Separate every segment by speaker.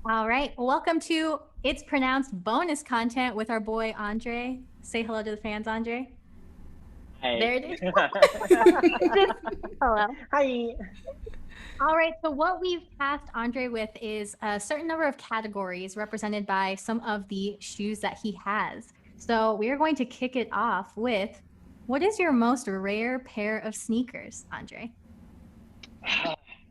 Speaker 1: All right. Welcome to It's Pronounced bonus content with our boy Andre. Say hello to the fans, Andre.
Speaker 2: Hi.
Speaker 1: There it is. Just hello.
Speaker 2: Hi.
Speaker 1: All right. So what we've tasked Andre with is a certain number of categories represented by some of the shoes that he has. So we are going to kick it off with, what is your most rare pair of sneakers, Andre?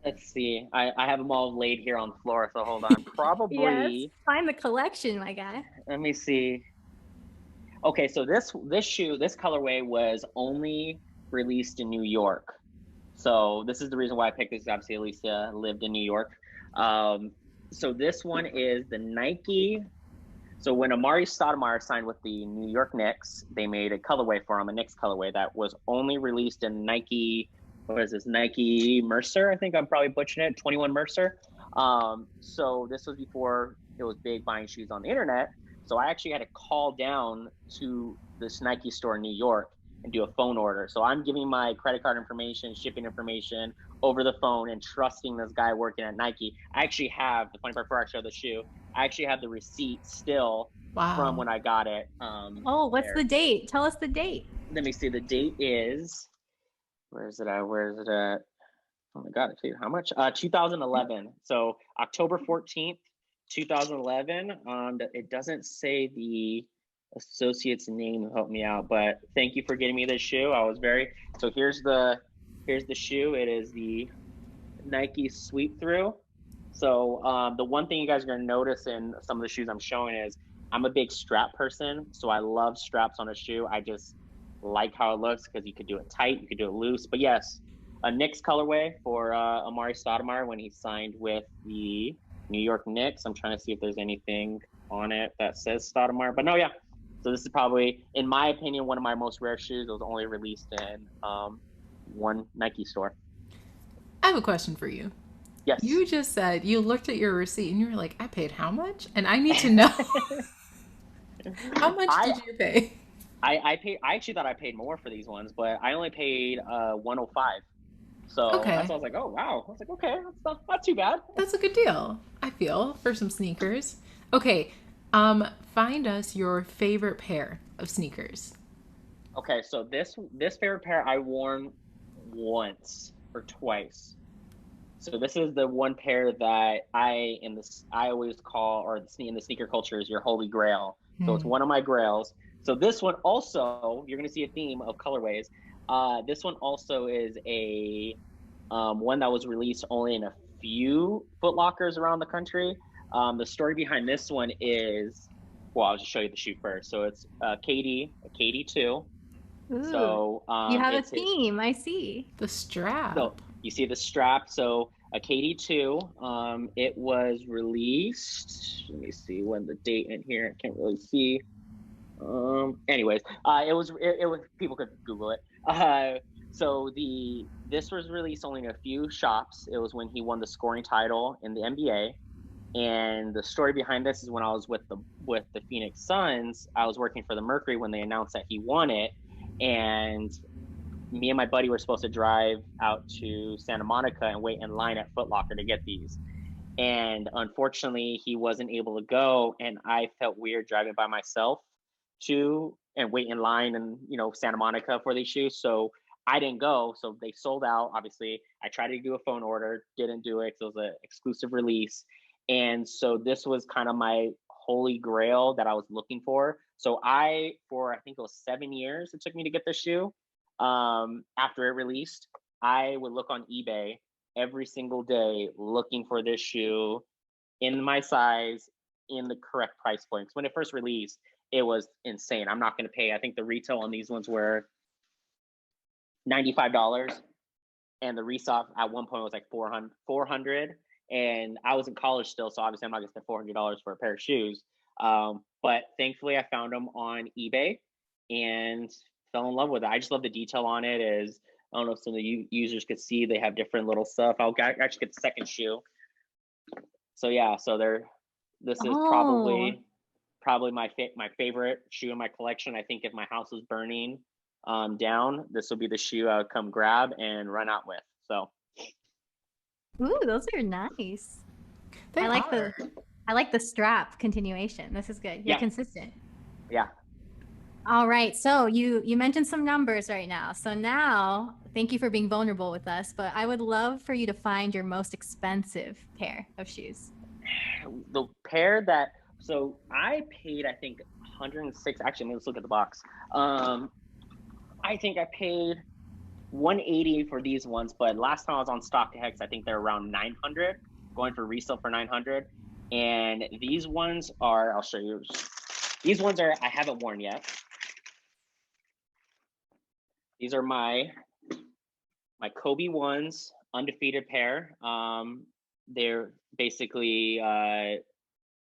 Speaker 2: Let's see. I have them all laid here on the floor, so hold on.
Speaker 1: Yes.
Speaker 2: Probably,
Speaker 1: Find the collection, my guy.
Speaker 2: let me see. Okay, so this colorway was only released in New York. So this is the reason why I picked this. Obviously, Alicia lived in New York. Um, so this one is the Nike. So when Amari Stoudemire signed with the New York Knicks, they made a colorway for him, a Knicks colorway that was only released in Nike. What is this? Nike Mercer? I think I'm probably butchering it. 21 Mercer. So this was before it was big buying shoes on the internet. So I actually had to call down to this Nike store in New York and do a phone order. So I'm giving my credit card information, shipping information over the phone and trusting this guy working at Nike. I actually have the funny part before I show the shoe. I actually have the receipt still from
Speaker 3: Wow.
Speaker 2: when I got it.
Speaker 1: Oh, what's the
Speaker 2: There.
Speaker 1: date? Tell us the date.
Speaker 2: Let me see. The date is, where is it at? Where is it at? Oh my God, how much? 2011. So October 14th, 2011. It doesn't say the associate's name to help me out, but thank you for getting me this shoe. I was very, so here's the shoe. It is the Nike Sweep Thru. So the one thing you guys are gonna notice in some of the shoes I'm showing is I'm a big strap person, so I love straps on a shoe. I just like how it looks because you could do it tight, you could do it loose. But yes, a Knix colorway for Amari Stoudemire when he signed with the New York Knicks. I'm trying to see if there's anything on it that says Stoudemire, but no, yeah. So this is probably, in my opinion, one of my most rare shoes. It was only released in one Nike store.
Speaker 3: I have a question for you.
Speaker 2: Yes.
Speaker 3: You just said you looked at your receipt and you were like, I paid how much? And I need to know how much
Speaker 2: I
Speaker 3: did you pay?
Speaker 2: I paid. I actually thought I paid more for these ones, but I only paid 105. So that's
Speaker 3: Okay.
Speaker 2: why I was like, oh wow. I was like, okay, that's not too bad.
Speaker 3: That's a good deal, I feel, for some sneakers. Okay. Find us your favorite pair of sneakers.
Speaker 2: Okay, so this favorite pair I worn once or twice. So this is the one pair that I always call, or in the sneaker culture, is your holy grail. So it's
Speaker 3: Hmm.
Speaker 2: one of my grails. So this one also, you're gonna see a theme of colorways. This one also is a one that was released only in a few Foot Lockers around the country. The story behind this one is, well, I'll just show you the shoe first. So it's a KD2.
Speaker 1: Ooh,
Speaker 2: So
Speaker 1: you have a
Speaker 2: it's a
Speaker 1: theme. I see.
Speaker 3: The strap.
Speaker 2: so you see the strap. So a KD2. It was released. Let me see when the date in here. I can't really see. Anyways, it was, people could Google it. So this was released only in a few shops. It was when he won the scoring title in the NBA. And the story behind this is when I was with the Phoenix Suns, I was working for the Mercury when they announced that he won it, and me and my buddy were supposed to drive out to Santa Monica and wait in line at Foot Locker to get these. And unfortunately, he wasn't able to go, and I felt weird driving by myself to and wait in line and Santa Monica for these shoes. So I didn't go. So they sold out. Obviously, I tried to do a phone order, didn't do it. It was an exclusive release, and so this was kind of my holy grail that I was looking for. So I think it was 7 years it took me to get this shoe. After it released, I would look on eBay every single day looking for this shoe in my size, in the correct price point. Because when it first released, it was insane. I'm not going to pay. I think the retail on these ones were $95, and the resale at one point was like 400. And I was in college still, so obviously I'm not going to spend $400 for a pair of shoes. But thankfully, I found them on eBay and fell in love with it. I just love the detail on it. Is I don't know if some of the users could see they have different little stuff. I'll actually get the second shoe. So yeah, so this is
Speaker 1: Oh,
Speaker 2: probably my favorite shoe in my collection. I think if my house was burning down, this will be the shoe I would come grab and run out with. So
Speaker 1: ooh, those are nice.
Speaker 3: They
Speaker 1: I like the
Speaker 3: are.
Speaker 1: I like the strap continuation. This is good. You're
Speaker 2: Yeah,
Speaker 1: consistent.
Speaker 2: yeah.
Speaker 1: All right. So you mentioned some numbers right now. So now, thank you for being vulnerable with us, but I would love for you to find your most expensive pair of shoes.
Speaker 2: The pair that so I paid, I think 106. Actually, let's look at the box. I think I paid 180 for these ones, but last time I was on StockX, I think they're around 900, going for resale for 900. And these ones are, I'll show you. These ones are I haven't worn yet. These are my Kobe ones, undefeated pair. They're basically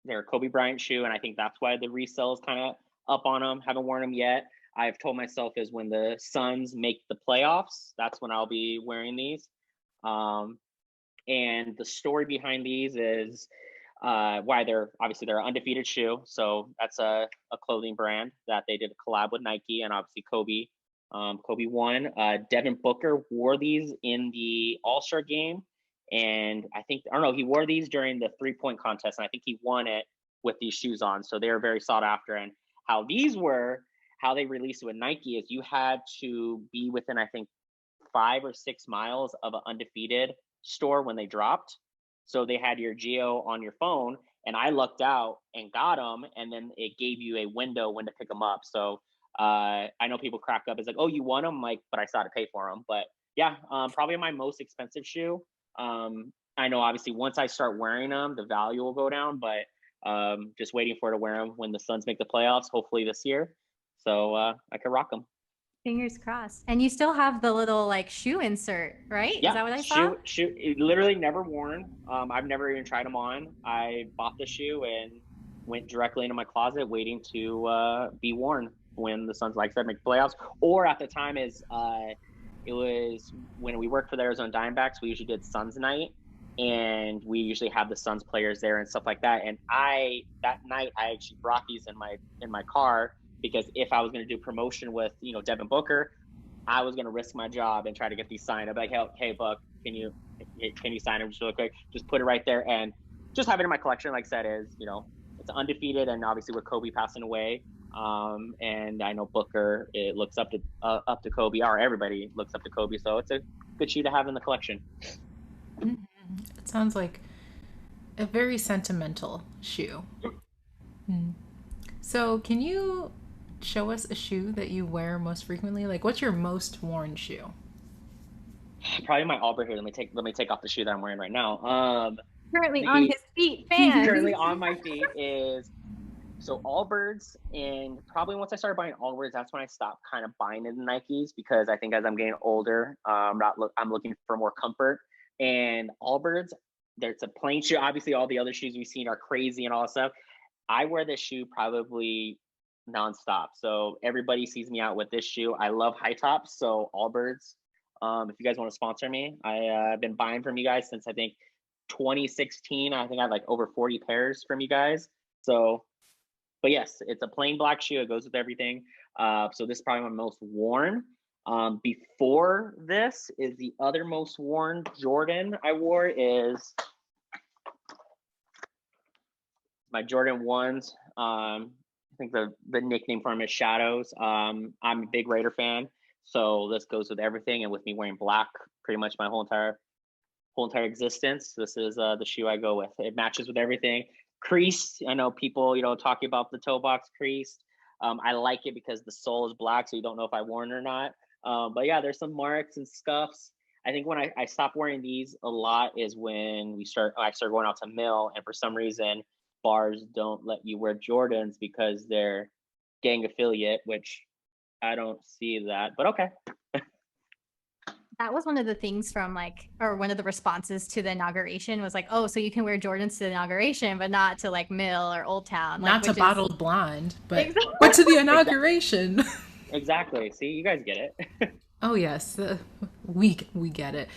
Speaker 2: they're a Kobe Bryant shoe, and I think that's why the resale is kind of up on them. Haven't worn them yet. I've told myself is when the Suns make the playoffs, that's when I'll be wearing these. And the story behind these is why they're an undefeated shoe. So that's a clothing brand that they did a collab with Nike, and obviously Kobe. Kobe won. Devin Booker wore these in the All-Star game. And I don't know, he wore these during the 3-point contest, and I think he won it with these shoes on. So they were very sought after. And how they released it with Nike is you had to be within, I think, 5 or 6 miles of an undefeated store when they dropped. So they had your geo on your phone, and I lucked out and got them, and then it gave you a window when to pick them up. So I know people crack up. It's like, oh, you won them? Like, but I still had to pay for them. But yeah, probably my most expensive shoe. I know obviously once I start wearing them, the value will go down, but just waiting for it to wear them when the Suns make the playoffs, hopefully this year. So I can rock them.
Speaker 1: Fingers crossed. And you still have the little like shoe insert, right?
Speaker 2: Yeah,
Speaker 1: Is that what I saw?
Speaker 2: shoe, literally never worn. I've never even tried them on. I bought the shoe and went directly into my closet waiting to be worn when the Suns, like I said, make the playoffs. Or at the time it was when we worked for the Arizona Diamondbacks, we usually did Suns night, and we usually have the Suns players there and stuff like that. And that night I actually brought these in my car, because if I was going to do promotion with, Devin Booker, I was going to risk my job and try to get these signed. I'd be like, hey Buck, can you sign them just real quick? Just put it right there and just have it in my collection. Like I said, it's undefeated, and obviously with Kobe passing away, and I know Booker, it looks up to Kobe, or everybody looks up to Kobe, so it's a good shoe to have in the collection.
Speaker 3: It sounds like a very sentimental shoe. Mm. So can you show us a shoe that you wear most frequently? Like, what's your most worn shoe?
Speaker 2: Probably my Allbirds here. Let me take off the shoe that I'm wearing right now.
Speaker 1: Currently on his feet, fans.
Speaker 2: Currently on my feet is Allbirds, and probably once I started buying Allbirds, that's when I stopped kind of buying into Nikes, because I think as I'm getting older, I'm looking for more comfort. And Allbirds, there's a plain shoe. Obviously, all the other shoes we've seen are crazy and all that stuff. I wear this shoe probably nonstop. So everybody sees me out with this shoe. I love high tops. So Allbirds, if you guys want to sponsor me, I've been buying from you guys since I think 2016. I think I have like over 40 pairs from you guys. So, but yes, it's a plain black shoe. It goes with everything. So this is probably my most worn. Before this is the other most worn Jordan I wore is my Jordan 1s. I think the nickname for them is Shadows. I'm a big Raider fan, so this goes with everything. And with me wearing black pretty much my whole entire existence, this is the shoe I go with. It matches with everything. Creased. I know people, talking about the toe box creased. I like it because the sole is black, so you don't know if I worn it or not. But yeah, there's some marks and scuffs. I think when I stopped wearing these a lot is when I started going out to Mill, and for some reason bars don't let you wear Jordans because they're gang affiliate, which I don't see that, but okay.
Speaker 1: That was one of the things or one of the responses to the inauguration was like, oh, so you can wear Jordans to the inauguration, but not to like Mill or Old Town.
Speaker 3: Not to Bottled Blonde, but what to the inauguration.
Speaker 2: Exactly. See, you guys get it.
Speaker 3: Oh yes, we get it.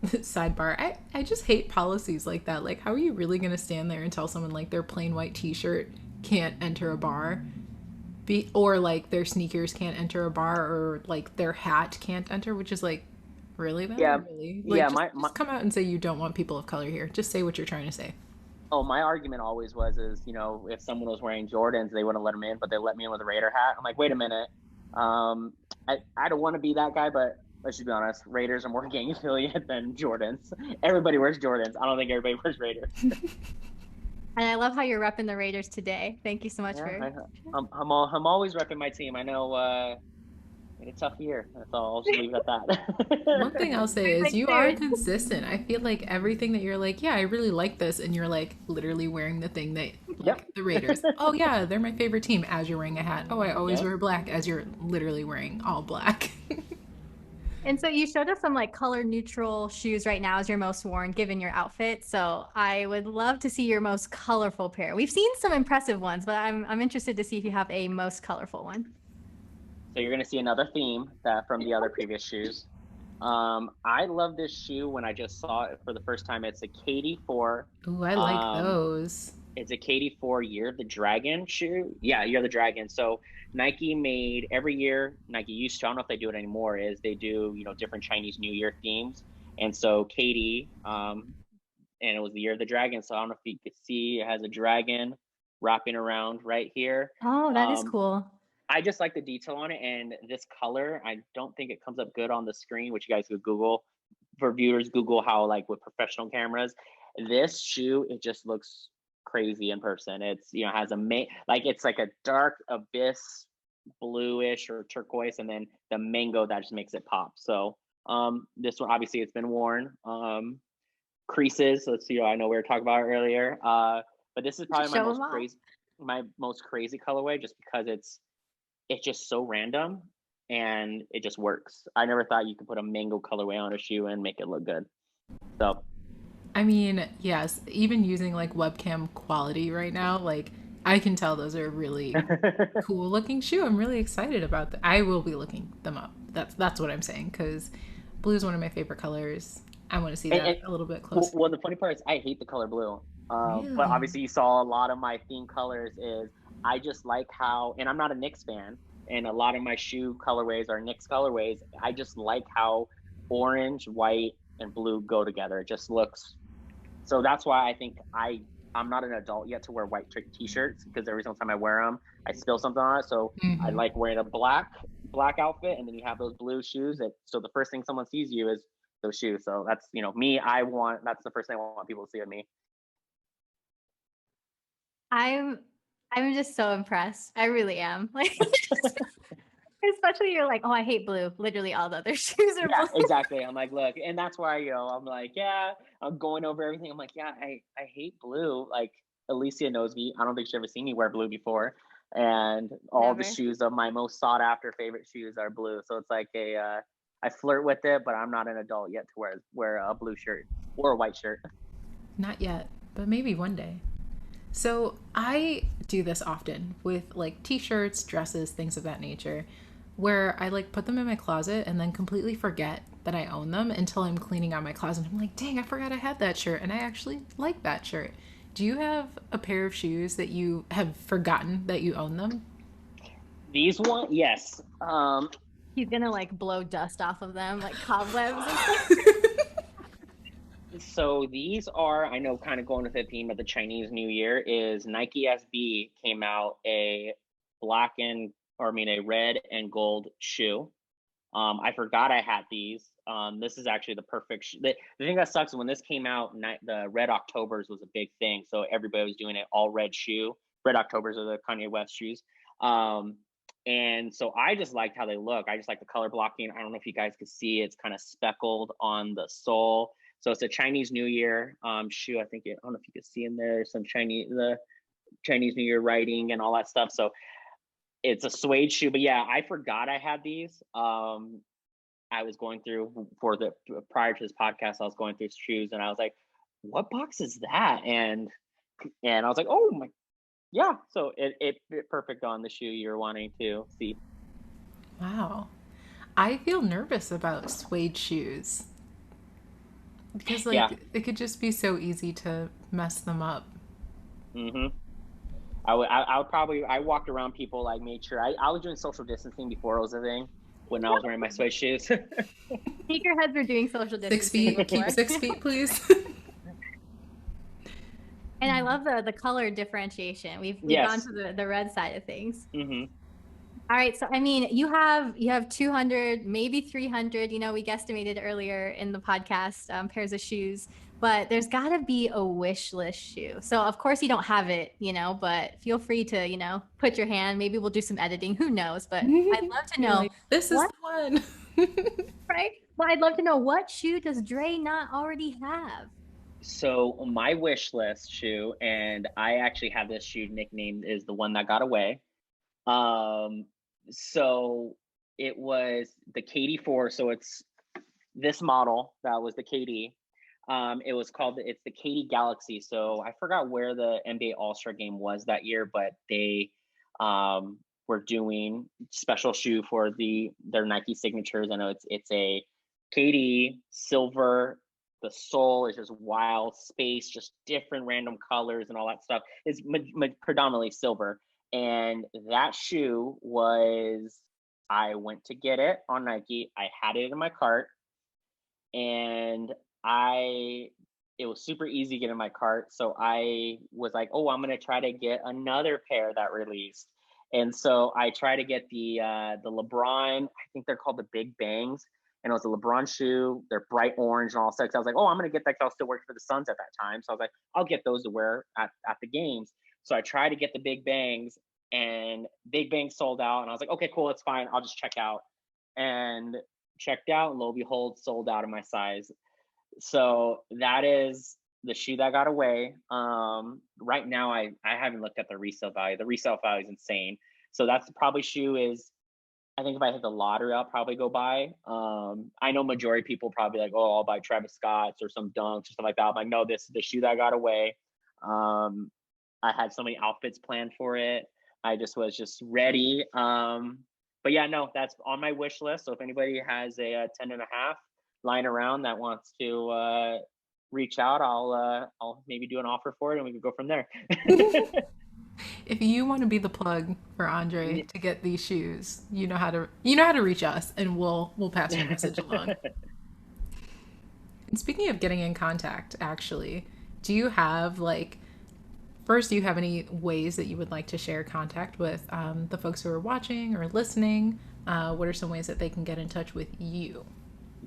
Speaker 3: Sidebar, I just hate policies like that. Like, how are you really going to stand there and tell someone like their plain white t-shirt can't enter a bar, or like their sneakers can't enter a bar, or like their hat can't enter, which is like, really?
Speaker 2: Yeah.
Speaker 3: Really? Like, just come out and say you don't want people of color here. Just say what you're trying to say.
Speaker 2: Oh, my argument always is, if someone was wearing Jordans, they wouldn't let them in, but they let me in with a Raider hat. I'm like, wait a minute. I don't want to be that guy, but let's just be honest. Raiders are more gang affiliate than Jordans. Everybody wears Jordans. I don't think everybody wears Raiders.
Speaker 1: And I love how you're repping the Raiders today. Thank you so much
Speaker 2: Yeah,
Speaker 1: for.
Speaker 2: I'm always repping my team. I know. Had a tough year. That's all. I'll just leave it at that.
Speaker 3: One thing I'll say is you are
Speaker 1: Raiders.
Speaker 3: consistent. I feel like everything that you're like, yeah, I really like this, and you're like literally wearing the thing that
Speaker 2: Yep.
Speaker 3: the Raiders. Oh yeah, they're my favorite team. As you're wearing a hat. Oh, I always
Speaker 2: Yep.
Speaker 3: wear black. As you're literally wearing all black.
Speaker 1: And so you showed us some like color neutral shoes right now as your most worn given your outfit. So I would love to see your most colorful pair. We've seen some impressive ones, but I'm interested to see if you have a most colorful one.
Speaker 2: So you're gonna see another theme from the other previous shoes. I love this shoe when I just saw it for the first time. It's a KD4.
Speaker 3: Ooh, I like those.
Speaker 2: It's a KD4 Year of the Dragon shoe. Yeah, Year of the Dragon. So Nike made every year. Nike used to. I don't know if they do it anymore. Is they do different Chinese New Year themes. And so KD, and it was the Year of the Dragon. So I don't know if you could see it has a dragon wrapping around right here.
Speaker 1: Oh, that is cool.
Speaker 2: I just like the detail on it, and this color, I don't think it comes up good on the screen, which you guys could Google. For viewers, Google how, like, with professional cameras, this shoe, it just looks crazy in person. It's, has it's like a dark abyss bluish or turquoise, and then the mango that just makes it pop. So this one, obviously, it's been worn. Creases, let's see, I know we were talking about it earlier. But this is probably my most crazy colorway, just because it's just so random and it just works. I never thought you could put a mango colorway on a shoe and make it look good. So,
Speaker 3: I mean, yes, even using like webcam quality right now, like I can tell those are really cool looking shoe. I'm really excited about that. I will be looking them up. That's what I'm saying, because blue is one of my favorite colors. I want to see that a little bit closer.
Speaker 2: Well, the funny part is I hate the color blue.
Speaker 3: Really?
Speaker 2: But obviously you saw a lot of my theme colors is I just like how, and I'm not a Knix fan, and a lot of my shoe colorways are Knix colorways. I just like how orange, white, and blue go together. It just looks, so that's why I think I'm not an adult yet to wear white t-shirts, because every single time I wear them, I spill something on it. So I like wearing a black outfit, and then you have those blue shoes. So the first thing someone sees you is those shoes. So that's, me. That's the first thing I want people to see of me.
Speaker 1: I'm just so impressed. I really am. Like, especially you're like, oh, I hate blue. Literally all the other shoes are blue.
Speaker 2: Exactly. I'm like, look, and that's why, I'm like, yeah, I'm going over everything. I'm like, yeah, I hate blue. Like, Alicia knows me. I don't think she's ever seen me wear blue before. And all the shoes of my most sought after favorite shoes are blue. So it's like I flirt with it, but I'm not an adult yet to wear a blue shirt or a white shirt.
Speaker 3: Not yet, but maybe one day. So I do this often with like t-shirts, dresses, things of that nature, where I like put them in my closet and then completely forget that I own them until I'm cleaning out my closet. I'm like, dang, I forgot I had that shirt, and I actually like that shirt. Do you have a pair of shoes that you have forgotten that you own them?
Speaker 2: These one, yes.
Speaker 1: He's gonna like blow dust off of them, like cobwebs.
Speaker 2: So these are, I know, kind of going with the theme of the Chinese New Year, is Nike SB came out a red and gold shoe. I forgot I had these. This is actually the perfect the thing that sucks is when this came out, the Red Octobers was a big thing. So everybody was doing it all red shoe. Red Octobers are the Kanye West shoes. And so I just liked how they look. I just like the color blocking. I don't know if you guys could see, it's kind of speckled on the sole. So it's a Chinese New Year shoe. I don't know if you can see in there some the Chinese New Year writing and all that stuff. So it's a suede shoe. But yeah, I forgot I had these. I was going through prior to this podcast, I was going through shoes, and I was like, what box is that? And I was like, oh my, yeah. So it fit perfect on the shoe you're wanting to see.
Speaker 3: Wow. I feel nervous about suede shoes. Because it could just be so easy to mess them up.
Speaker 2: I walked around people, like made sure I was doing social distancing before it was a thing when I was wearing my suede shoes.
Speaker 1: Sneakerheads were doing social distancing.
Speaker 3: 6 feet, keep 6 feet, please.
Speaker 1: And I love the color differentiation. We've gone
Speaker 2: Yes.
Speaker 1: to the red side of things.
Speaker 2: Hmm.
Speaker 1: All right, so I mean, you have 200, maybe 300. You know, we guesstimated earlier in the podcast pairs of shoes, but there's got to be a wish list shoe. So of course you don't have it, you know, but feel free to put your hand. Maybe we'll do some editing. Who knows? But I'd love to
Speaker 3: You're
Speaker 1: know
Speaker 3: like, this is
Speaker 1: what,
Speaker 3: the one.
Speaker 1: right? Well, I'd love to know what shoe does Dre not already have.
Speaker 2: So my wish list shoe, and I actually have this shoe nicknamed is the one that got away. Um, so it was the KD4. So it's this model that was the KD. It was called it's the KD Galaxy. So I forgot where the NBA All-Star game was that year, but they were doing special shoe for their Nike signatures. I know it's a KD silver. The sole is just wild space, just different random colors and all that stuff. It's predominantly silver. And that shoe was, I went to get it on Nike. I had it in my cart, and it was super easy to get in my cart. So I was like, oh, I'm gonna try to get another pair that released. And so I tried to get the LeBron, I think they're called the Big Bangs. And it was a LeBron shoe. They're bright orange and all that. So I was like, oh, I'm gonna get that because I was still working for the Suns at that time. So I was like, I'll get those to wear at the games. So I tried to get the Big Bangs, and Big Bang sold out. And I was like, okay, cool, it's fine. I'll just check out. And checked out, and lo and behold, sold out of my size. So that is the shoe that got away. Right now, I haven't looked at the resale value. The resale value is insane. So that's probably shoe is, I think if I hit the lottery, I'll probably go buy. I know majority of people probably like, oh, I'll buy Travis Scott's or some Dunks or stuff like that. I'm like, no, this is the shoe that got away. I had so many outfits planned for it. I just was just ready. But yeah, no, that's on my wish list. So if anybody has a 10 and a half lying around that wants to reach out, I'll maybe do an offer for it, and we can go from there.
Speaker 3: If you want to be the plug for Andre to get these shoes, you know how to reach us, and we'll pass your message along. And speaking of getting in contact, actually, do you have do you have any ways that you would like to share contact with the folks who are watching or listening? What are some ways that they can get in touch with you?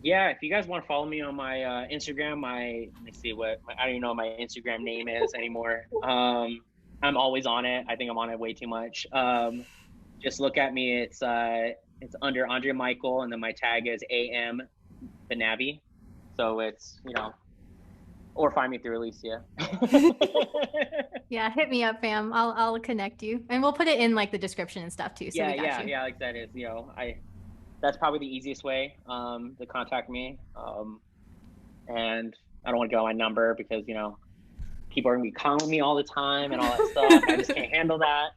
Speaker 2: Yeah, if you guys want to follow me on my Instagram, let me see I don't even know what my Instagram name is anymore. I'm always on it. I think I'm on it way too much. Just look at me. It's under Andre Michael, and then my tag is AM Benavi. So it's, or find me through Alicia.
Speaker 1: Yeah, hit me up, fam. I'll connect you, and we'll put it in the description and stuff too. So
Speaker 2: yeah,
Speaker 1: we got you.
Speaker 2: like that is, that's probably the easiest way to contact me. And I don't want to go on my number because people are gonna be calling me all the time and all that stuff. I just can't handle that.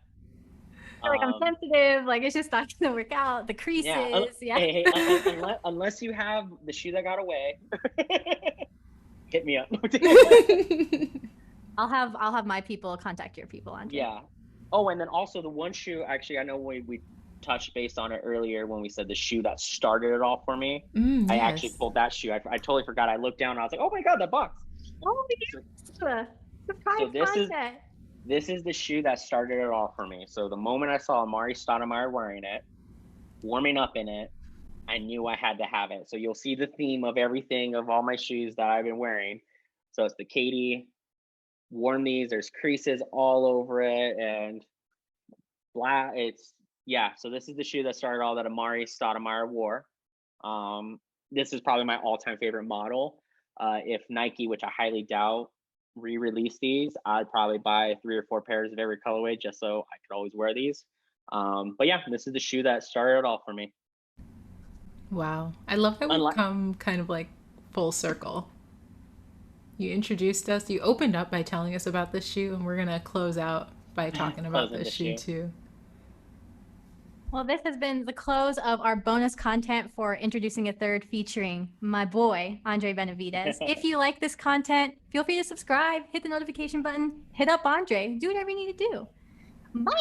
Speaker 1: I'm sensitive. It's just not gonna work out. The creases. Yeah.
Speaker 2: Hey, unless you have the shoe that got away, hit me up.
Speaker 1: I'll have my people contact your people, Andre.
Speaker 2: Yeah. Oh, and then also the one shoe. Actually, I know we touched base on it earlier when we said the shoe that started it all for me.
Speaker 3: Yes.
Speaker 2: I actually pulled that shoe. I totally forgot. I looked down and I was like, oh my god, that box.
Speaker 1: Oh my god. Surprise content.
Speaker 2: This is the shoe that started it all for me. So the moment I saw Amari Stoudemire wearing it, warming up in it, I knew I had to have it. So you'll see the theme of everything of all my shoes that I've been wearing. So it's the KD. Worn these. There's creases all over it, and black. So this is the shoe that started all that Amari Stoudemire wore. This is probably my all-time favorite model. If Nike, which I highly doubt, re-release these, I'd probably buy 3 or 4 pairs of every colorway just so I could always wear these. But yeah, this is the shoe that started it all for me.
Speaker 3: Wow. I love how we've come kind of full circle. You introduced us, you opened up by telling us about this shoe, and we're going to close out by talking about this shoe too.
Speaker 1: Well, this has been the close of our bonus content for Introducing a Third featuring my boy, Andre Benavides. If you like this content, feel free to subscribe, hit the notification button, hit up Andre, do whatever you need to do. Bye!